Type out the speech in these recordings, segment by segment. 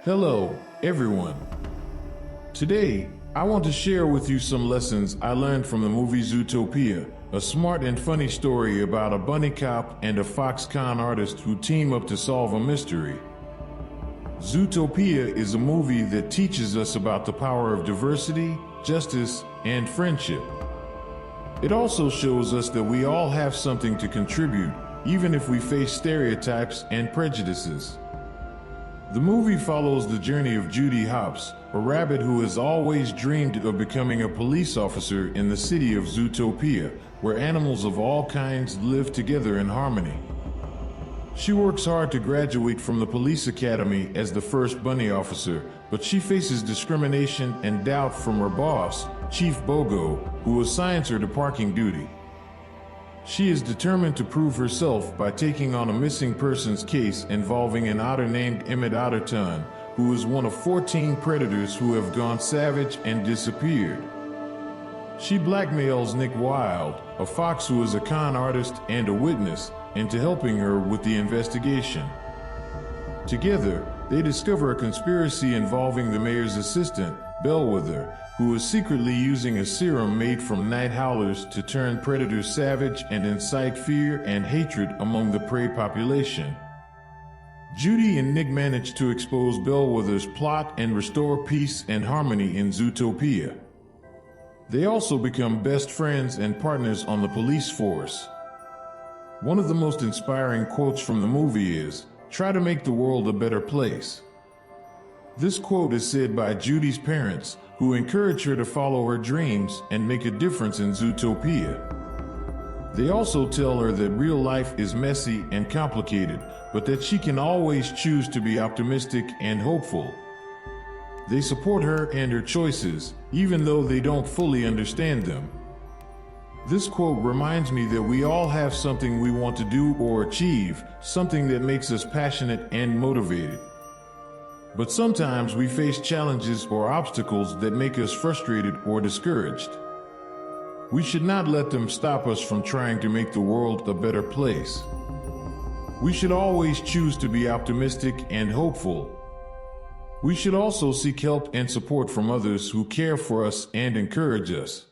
Hello, everyone. Today, I want to share with you some lessons I learned from the movie Zootopia, a smart and funny story about a bunny cop and a fox con artist who team up to solve a mystery. Zootopia is a movie that teaches us about the power of diversity, justice, and friendship. It also shows us that we all have something to contribute, even if we face stereotypes and prejudices. The movie follows the journey of Judy Hopps, a rabbit who has always dreamed of becoming a police officer in the city of Zootopia, where animals of all kinds live together in harmony. She works hard to graduate from the police academy as the first bunny officer, but she faces discrimination and doubt from her boss, Chief Bogo, who assigns her to parking duty. She is determined to prove herself by taking on a missing persons case involving an otter named Emmett Otterton, who is one of 14 predators who have gone savage and disappeared. She blackmails Nick Wilde, a fox who is a con artist and a witness, into helping her with the investigation. Together, they discover a conspiracy involving the mayor's assistant, Bellwether, who is secretly using a serum made from night howlers to turn predators savage and incite fear and hatred among the prey population. Judy and Nick manage to expose Bellwether's plot and restore peace and harmony in Zootopia. They also become best friends and partners on the police force. One of the most inspiring quotes from the movie is, "Try to make the world a better place." This quote is said by Judy's parents, who encourage her to follow her dreams and make a difference in Zootopia. They also tell her that real life is messy and complicated, but that she can always choose to be optimistic and hopeful. They support her and her choices, even though they don't fully understand them. This quote reminds me that we all have something we want to do or achieve, something that makes us passionate and motivated. But sometimes we face challenges or obstacles that make us frustrated or discouraged. We should not let them stop us from trying to make the world a better place. We should always choose to be optimistic and hopeful. We should also seek help and support from others who care for us and encourage us.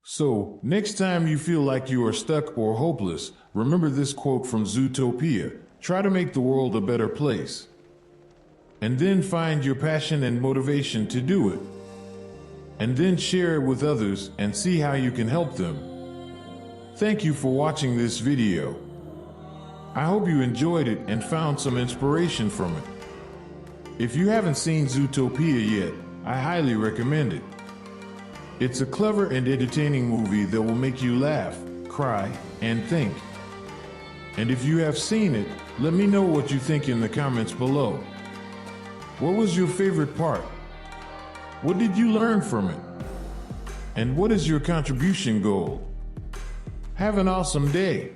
So, next time you feel like you are stuck or hopeless, remember this quote from Zootopia: "Try to make the world a better place." And then find your passion and motivation to do it. And then share it with others and see how you can help them. Thank you for watching this video. I hope you enjoyed it and found some inspiration from it. If you haven't seen Zootopia yet, I highly recommend it. It's a clever and entertaining movie that will make you laugh, cry, and think. And if you have seen it, let me know what you think in the comments below. What was your favorite part? What did you learn from it? And what is your contribution goal? Have an awesome day.